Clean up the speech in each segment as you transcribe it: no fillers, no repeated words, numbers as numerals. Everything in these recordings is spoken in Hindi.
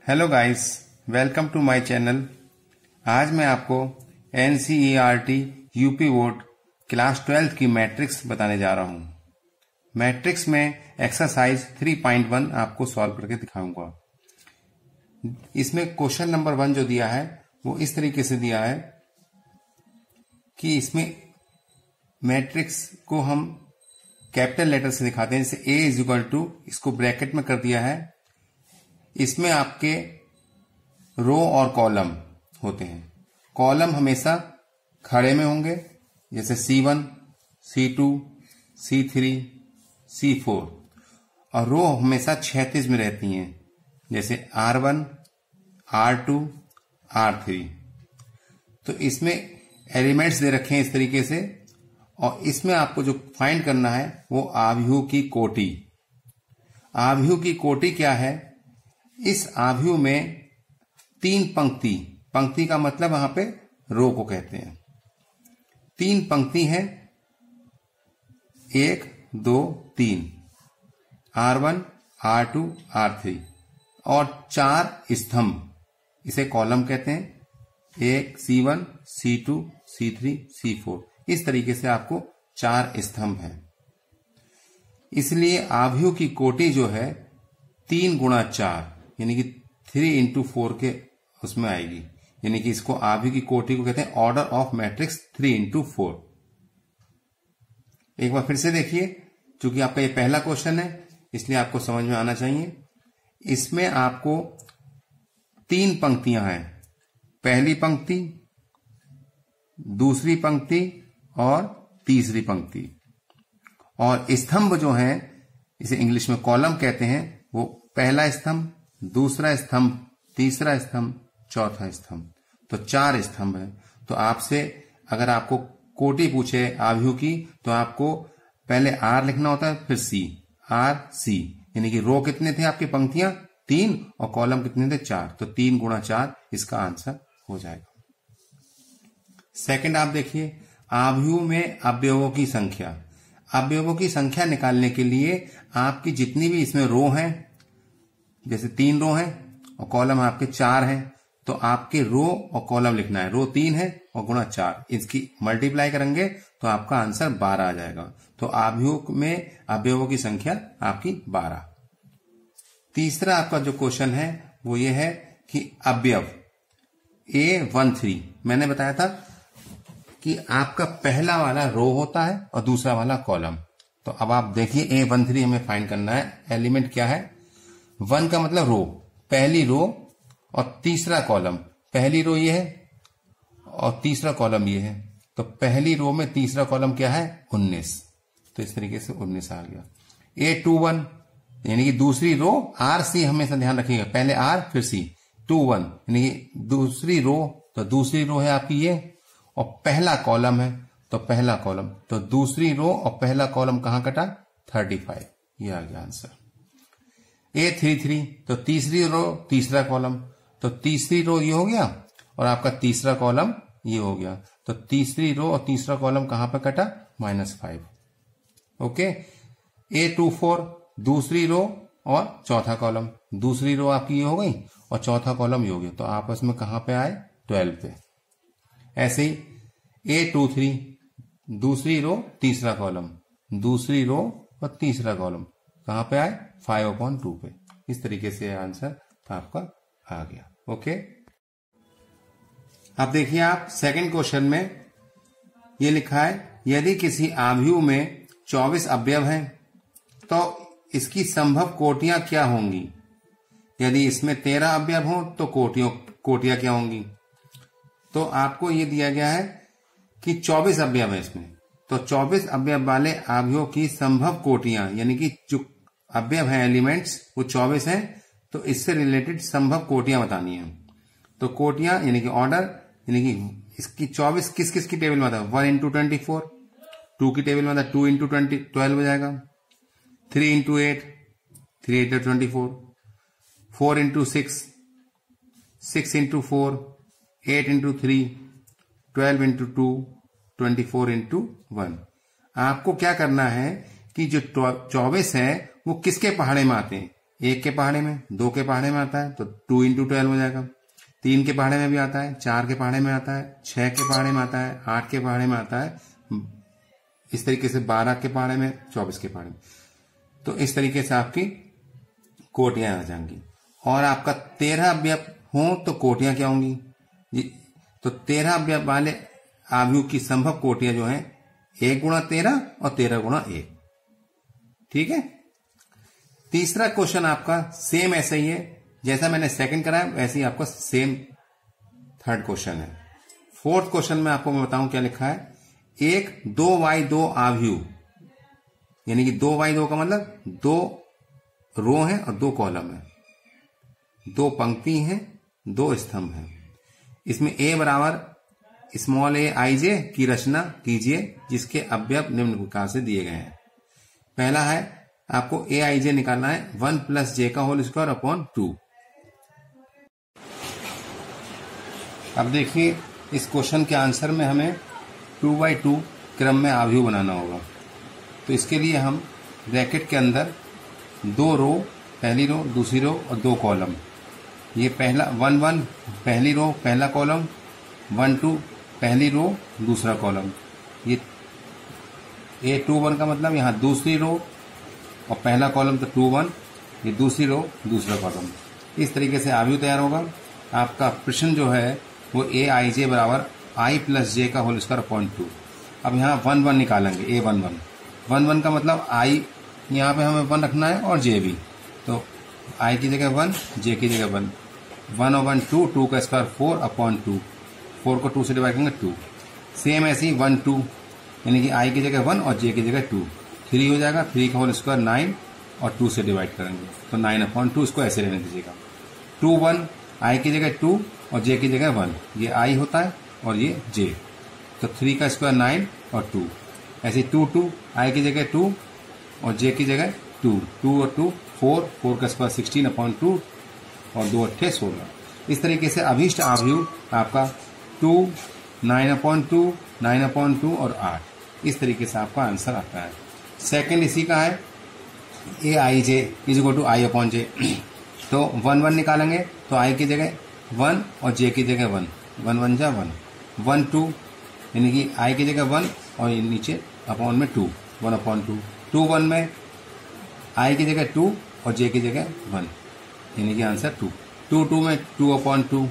Hello guys, welcome to my channel. आज मैं आपको NCERT यूपी बोर्ड क्लास 12 की मैट्रिक्स बताने जा रहा हूं। मैट्रिक्स में एक्सरसाइज 3.1 आपको सॉल्व करके दिखाऊंगा। इसमें क्वेश्चन नंबर 1 जो दिया है वो इस तरीके से दिया है कि इसमें मैट्रिक्स को हम कैपिटल लेटर से दिखाते हैं। जैसे A इज इक्वल टू, इसको ब्रैकेट में कर दिया है। इसमें आपके रो और कॉलम होते हैं। कॉलम हमेशा खड़े में होंगे, जैसे C1, C2, C3, C4, और रो हमेशा क्षैतिज में रहती हैं, जैसे R1, R2, R3। तो इसमें एलिमेंट्स दे रखे हैं इस तरीके से, और इसमें आपको जो फाइंड करना है वो आव्यूह की कोटि। आव्यूह की कोटि क्या है? इस आव्यूह में 3 पंक्ति, पंक्ति का मतलब वहां पे रो को कहते हैं। 3 पंक्ति है, 1, 2, 3, R1, R2, R3, और 4 स्तंभ, इसे कॉलम कहते हैं। 1, C1, C2, C3, C4, इस तरीके से आपको 4 स्तंभ हैं। इसलिए आव्यूह की कोटि जो है 3 गुणा 4 यानी कि 3 into 4 के उसमें आएगी। यानी कि इसको आव्यूह की कोटि को कहते हैं ऑर्डर ऑफ मैट्रिक्स 3 into 4। एक बार फिर से देखिए, चूंकि आपका ये पहला क्वेश्चन है इसलिए आपको समझ में आना चाहिए। इसमें आपको 3 पंक्तियां हैं, पहली पंक्ति, दूसरी पंक्ति और तीसरी पंक्ति। और स्तंभ जो हैं, इसे इंग्लिश में कॉलम कहते हैं, वो पहला स्तंभ, दूसरा स्तंभ, तीसरा स्तंभ, चौथा स्तंभ। तो 4 स्तंभ है। तो आपसे अगर आपको कोटि पूछे आव्यूह की, तो आपको पहले R लिखना होता है, फिर C, R, C, यानी कि रो कितने थे आपकी पंक्तियां? 3, और कॉलम कितने थे? 4। तो 3 गुणा 4 इसका आंसर हो जाएगा। सेकंड आप देखिए, आव्यूह में अवयवों की संख्या। अवयवों की संख्या निकालने के लिए आपकी जितनी भी इसमें रो हैं, जैसे 3 रो हैं और कॉलम आपके 4 हैं, तो आपके रो और कॉलम लिखना है। रो 3 है और गुणा 4, इसकी मल्टीप्लाई करेंगे तो आपका आंसर 12 आ जाएगा। तो आव्यूह में अवयवों की संख्या आपकी 12। तीसरा आपका जो क्वेश्चन है वो ये है कि अवयव A13, मैंने बताया था कि आपका पहला वाला रो होता है और दूसरा वाला कॉलम। तो अब आप देखिए A13 हमें फाइंड करना है। एलिमेंट क्या है? 1 का मतलब रो, पहली रो, और तीसरा कॉलम। पहली रो ये है और तीसरा कॉलम ये है। तो पहली रो में तीसरा कॉलम क्या है? 19। तो इस तरीके से 19 आ गया। A21 यानी कि दूसरी रो, RC हमेशा ध्यान रखिएगा, पहले R फिर C, 21 यानी कि दूसरी रो। तो दूसरी रो है आपकी ये, और पहला कॉलम है तो पहला कॉलम। तो दूसरी रो और पहला कॉलम कहां कटा? 35। ये आ गया आंसर। A33 तो तीसरी रो तीसरा कॉलम, तो तीसरी रो ये हो गया और आपका तीसरा कॉलम ये हो गया। तो तीसरी रो और तीसरा कॉलम कहां पर कटा? -5। ओके। A24 दूसरी रो और चौथा कॉलम, दूसरी रो आपकी ये हो गई और चौथा कॉलम ये हो गया। तो आपस में कहां पे आए? 12 पे। ऐसे ही A23 दूसरी रो तीसरा कॉलम, दूसरी रो और तीसरा कॉलम कहां पे आए? 5/2 पे। इस तरीके से आंसर आपका आ गया। ओके। अब देखिए आप सेकंड क्वेश्चन में ये लिखा है, यदि किसी आव्यूह में 24 अवयव हैं तो इसकी संभव कोटियां क्या होंगी? यदि इसमें 13 अवयव हो तो कोटियां क्या होंगी? तो आपको ये दिया गया है कि 24 अवयव है इसमें, तो 24 अवयव वाले आव्यूह की संभव कोटियां, यानी कि जो अवयव है एलिमेंट्स वो 24 हैं, तो इससे रिलेटेड संभव कोटियां बतानी है। तो कोटियां यानी कि ऑर्डर, यानी कि इसकी 24 किस किस की टेबल में आता है? 1 into 24, 2 की टेबल में आता है, 2 into 12 हो जाएगा। 3 into 8, 3 into 24, 4 into 6, 6 into 4, 8 into 3, 12 into 2, 24 into 1। आपको क्या करना है कि जो 24 है वो किसके पहाड़े में आते हैं? 1 के पहाड़े में, 2 के पहाड़े में आता है तो 2 इंटू 12 हो जाएगा। 3 के पहाड़े में भी आता है, 4 के पहाड़े में आता है, 6 के पहाड़े में आता है, 8 के पहाड़े में आता है, इस तरीके से 12 के पहाड़े में, 24 के पहाड़े में। तो इस तरीके से आपकी कोटियां आ जाएंगी। और आपका 13 अवयव हो तो कोटियां क्या होंगी जी? तो 13 अवयव वाले आव्यूह की संभव कोटियां जो है 1 गुणा 13 और 13 गुणा 1। ठीक है। तीसरा क्वेश्चन आपका सेम ऐसा ही है, जैसा मैंने सेकंड कराया वैसे ही आपका सेम थर्ड क्वेश्चन है। फोर्थ क्वेश्चन में आपको मैं बताऊं क्या लिखा है। एक 2x2 आव्यूह, यानी कि 2x2 का मतलब 2 रो है और 2 कॉलम है, 2 पंक्ति हैं, 2 स्तंभ हैं। इसमें a बराबर स्मॉल a ij की रचना कीजिए जिसके अवयव निम्न प्रकार से दिए गए हैं। पहला है आपको a i j निकालना है 1 + j का होल स्क्वायर अपॉन 2। अब देखिए इस क्वेश्चन के आंसर में हमें 2x2 क्रम में आव्यूह बनाना होगा। तो इसके लिए हम ब्रैकेट के अंदर 2 रो, पहली रो, दूसरी रो और 2 कॉलम, ये पहला 1 1 पहली रो पहला कॉलम, 1 2 पहली रो दूसरा कॉलम, ये A2 1 का मतलब यहाँ दूसरी रो और पहला कॉलम तो 2 1, ये दूसरी रो दूसरा कॉलम। इस तरीके से आव्यूह तैयार होगा। आपका प्रश्न जो है वो a i j बराबर i + j का होल स्क्वायर अपॉन 2। अब यहाँ 1 1 निकालेंगे, a 1 1 1 1 का मतलब i यहाँ पे हमें 1 रखना है और j भी, तो i की जगह 1, j की जगह 1, 1 और 1 2, 2 का स्क्वायर 4 अपॉन 2, 4 को 2 से डिवाइड करेंगे 2। सेम ऐसे ही 1 2 यानी कि i की जगह 1 और j की जगह 2, 3 हो जाएगा, 3 का होल स्क्वायर 9 और 2 से डिवाइड करेंगे तो 9 अपॉन 2, इसको ऐसे रहने दीजिएगा। 2 1 i की जगह 2 और j की जगह 1, ये i होता है और ये j, तो 3 का स्क्वायर 9 और 2, ऐसे 2 2 i की जगह 2 और j की जगह 2, 2 और 2 4, 4 का स्क्वायर 16 अपॉन 2 और 2 8 16। इस तरीके से अभीष्ट आव्यूह आपका 2 9 अपॉन 2, 9 अपॉन 2 और 8, इस तरीके से आपका आंसर आता है। सेकंड इसी का है a i j = i upon j। तो 1 1 निकालेंगे तो i की जगह 1 और j की जगह 1, 1 1 जा 1, 1 2 यानी कि i की जगह 1 और ये नीचे अपॉन में 2, 1 अपॉन 2, 2 1 में i की जगह 2 और j की जगह 1 यानी कि आंसर 2, 2 2 में 2 अपॉन 2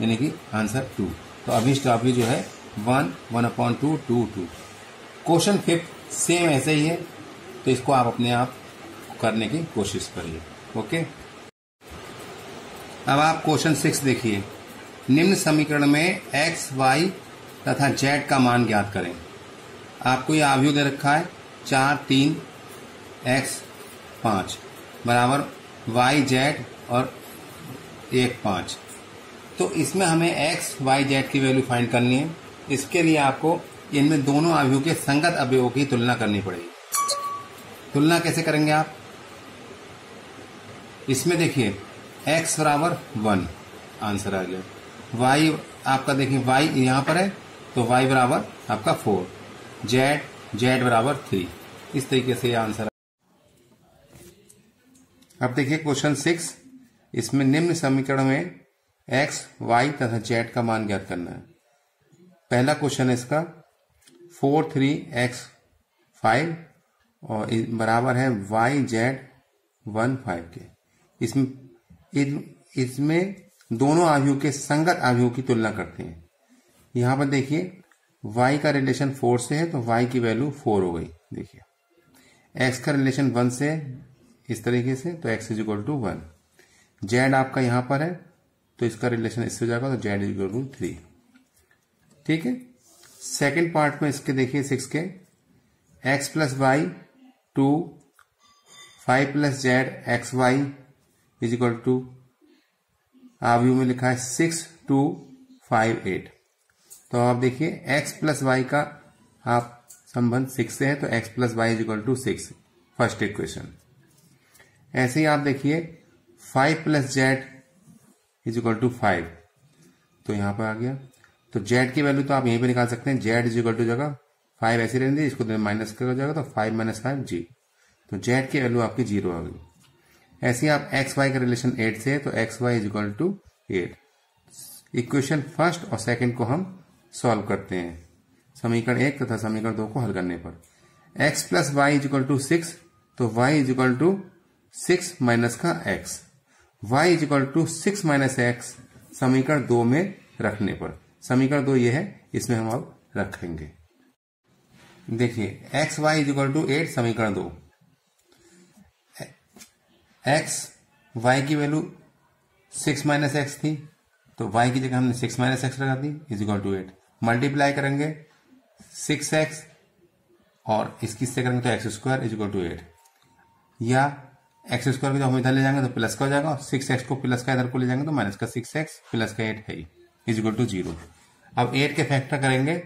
यानी कि आंसर 2। तो अभीष्ट आव्यूह जो है 1 1 अपॉन 2 2 2। क्वेश्चन 5 सेम ऐसे ही है, तो इसको आप अपने आप करने की कोशिश करिए। ओके। अब आप क्वेश्चन 6 देखिए। निम्न समीकरण में x, y तथा z का मान ज्ञात करें। आपको ये आव्यूह दे रखा है 4 3 x 5 बराबर y z और 1 5। तो इसमें हमें x, y, z की वैल्यू फाइंड करनी है। इसके लिए आपको इनमें दोनों आव्यूह के संगत अवयवों की तुलना करनी पड़ेगी। तुलना कैसे करेंगे आप? इसमें देखिए x बराबर 1 आंसर आ गया, y आपका देखिए y यहाँ पर है तो y बराबर आपका 4, z बराबर 3, इस तरीके से ये आंसर। अब देखिए क्वेश्चन 6, इसमें निम्न समीकरण में x, y तथा z का मान ज्ञात करना है। पहला क्वेश्चन है इसका 4 3 x 5 और बराबर है y z 1 5 के। इसमें दोनों आव्यूह के संगत आव्यूह की तुलना करते हैं। यहाँ पर देखिए y का रिलेशन 4 से है तो y की वैल्यू 4 हो गई। देखिए x का रिलेशन 1 से इस तरीके से तो x = 1, z आपका यहाँ पर है तो इसका रिलेशन इससे हो जाएगा तो z = 3। ठीक है। सेकंड पार्ट में इसके देखिए 6 के x + y 2 5 + z x y = आव्यूह में लिखा है 6 2 5 8। तो आप देखिए x + y का आप संबंध 6 से है तो x + y = 6, फर्स्ट इक्वेशन। ऐसे ही आप देखिए 5 + z = 5, तो यहां पर आ गया। तो z की वैल्यू तो आप यहीं पे निकाल सकते हैं, z जगह 5 ऐसे रहने दीजिए, इसको माइनस कर जाएगा तो 5 - 5 g, तो z की वैल्यू आपकी 0 आ गई। ऐसे ही आप एक्स वाई का रिलेशन 8 से है तो x y is equal to 8। Equation first और सेकंड को हम सॉल्व करते हैं समीकरण 1 तथा समीकरण 2 को हल करने पर। x plus y is equal to 6 तो y is equal to 6 minus का x, y is equal to 6 minus x समीकरण 2 में रखने पर। समीकरण 2 ये है, इसमें हम अब रखेंगे। देखिए x y is equal to 8 समीकरण 2, एक्स वाई की वैल्यू 6 माइनस एक्स थी तो y की जगह हमने 6 माइनस एक्स लगा दी इज इक्वल टू 8। मल्टीप्लाई करेंगे 6x और इसकी से करेंगे तो x square is equal to 8, या एक्स स्क्वायर को जब हम इधर ले जाएंगे तो प्लस का हो जाएगा, 6x को प्लस का इधर को ले जाएंगे तो माइनस का 6x प्लस का 8 है इज इक्वल टू 0। अब 8 के फैक्टर करेंगे,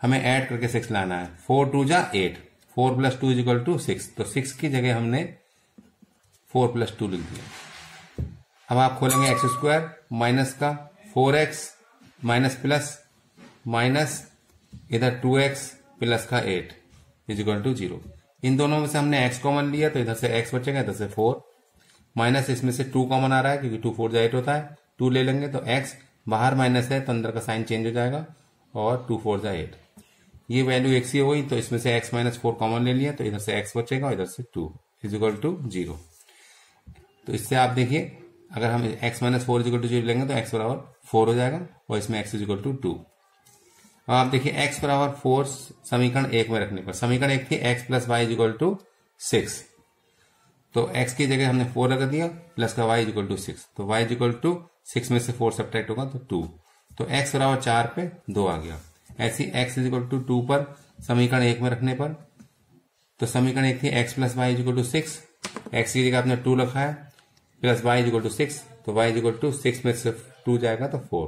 हमें ऐड करके 6 लाना है। 4 2 जा 8, 4 प्लस 2 इज इक्वल टू 6, तो 6 की जगह हमने 4 प्लस 2 लिख दिया। अब आप खोलेंगे एक्स स्क्वायर माइनस का 4x माइनस प्लस माइनस इधर 2x प्लस का 8 इज इक्वल टू 0। इन दोनों में से हमने x कॉमन लिया तो इधर से x बचेगा, इधर से 4 माइनस इसमें से 2 कॉमन आ रहा है क्योंकि 2 4 जा 8 होता है, 2 ले लेंगे तो x बाहर माइनस है तो अंदर का साइन चेंज हो जाएगा और 2 4 जा 8। ये वैल्यू x ही हो गई तो इसमें से x माइनस 4 कॉमन ले लिया तो इधर से x बचेगा और इधर से 2 इज इक्वल टू 0। तो इससे आप देखिए अगर हम x minus 4 is equal to 0 लेंगे तो x बराबर 4 हो जाएगा और इसमें x इज इक्वल टू 2। अब आप देखिए x बराबर 4 समीकरण 1 में रखने पर, समीकरण 1 थी x plus y is equal to 6, तो x की जगह हमने 4 रख दिया प्लस का y इज इक्वल टू 6, तो y इज इक्वल टू 6 में से 4 सब्ट्रैक्ट होगा तो 2, तो x बराबर 4 पे 2 आ गया। ऐसी x इज इक्वल टू 2 पर समीकरण 1 में रखने पर, तो समीकरण 1 थी x plus y is equal to 6, x की जगह आपने 2 रखा है plus y is equal to 6, तो y इज इक्वल टू 6 में से 2 जाएगा तो 4,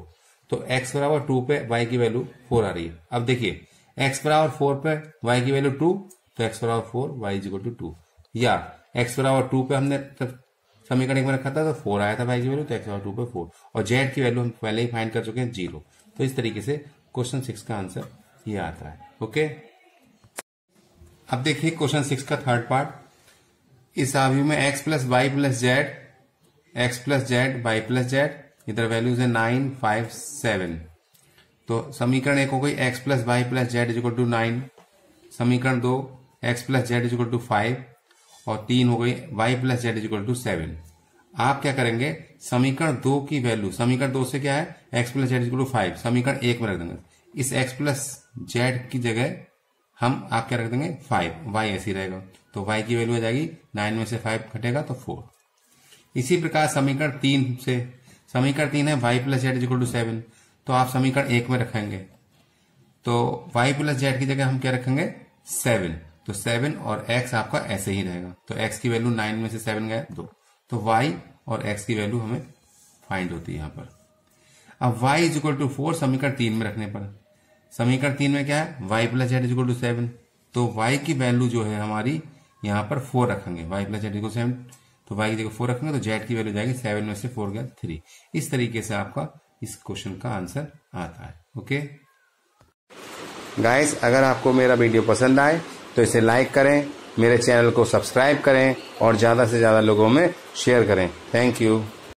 तो x बराबर 2 पे y की वैल्यू 4 आ रही है। अब देखिए x बराबर 4 पे y की वैल्यू 2 तो x बराबर 4 y इज इक्वल टू 2, या x बराबर 2 पे हमने समीकरण 1 में रखा था तो 4 आया था y की वैल्यू, तो x बराबर 2 पे 4 और z की वैल्यू हम पहले ही फाइंड कर चुके हैं 0। तो इस तरीके से क्वेश्चन 6 का आंसर ये आता है। ओके, अब देखिए क्वेश्चन 6 का थर्ड पार्ट। इस आव्यूह में x plus y plus z, x plus z y plus z, इधर वैल्यूज है 9 5 7, तो समीकरण 1 हो गई x plus y plus z is equal to 9, समीकरण 2 x plus z is equal to 5 और 3 हो गई y plus z is equal to 7। आप क्या करेंगे, समीकरण 2 की वैल्यू, समीकरण 2 से क्या है x plus z is equal to 5, समीकरण 1 में रख देंगे। इस x प्लस जेड की जगह हम आप क्या रख देंगे 5, y ऐसे ही रहेगा तो y की वैल्यू आ जाएगी 9 में से 5 घटेगा तो 4। इसी प्रकार समीकरण 3 से, समीकरण 3 है y plus z is equal to 7, तो आप समीकरण 1 में रखेंगे तो y प्लस जेड की जगह हम क्या रखेंगे 7, तो 7 और x आपका ऐसे ही रहेगा, तो x की वैल्यू 9 में से 7 गए 2, तो y और x की वैल्यू हमें फाइंड होती है यहाँ पर। अब y इज इक्वल टू 4 समीकरण 3 में रखने पर, समीकरण 3 में क्या है y plus z is equal to 7, तो y की वैल्यू जो है हमारी यहाँ पर 4 रखेंगे, y plus z equal to 7, तो y की जगह 4 रखेंगे तो z की वैल्यू जाएगी 7 में से 4 गया 3। इस तरीके से आपका इस क्वेश्चन का आंसर आता है। ओके गाइस, अगर आपको मेरा वीडियो पसंद आए तो इसे लाइक करें, मेरे चैनल को सब्सक्राइब करें और ज्यादा से ज्यादा लोगों में शेयर करें। Thank you.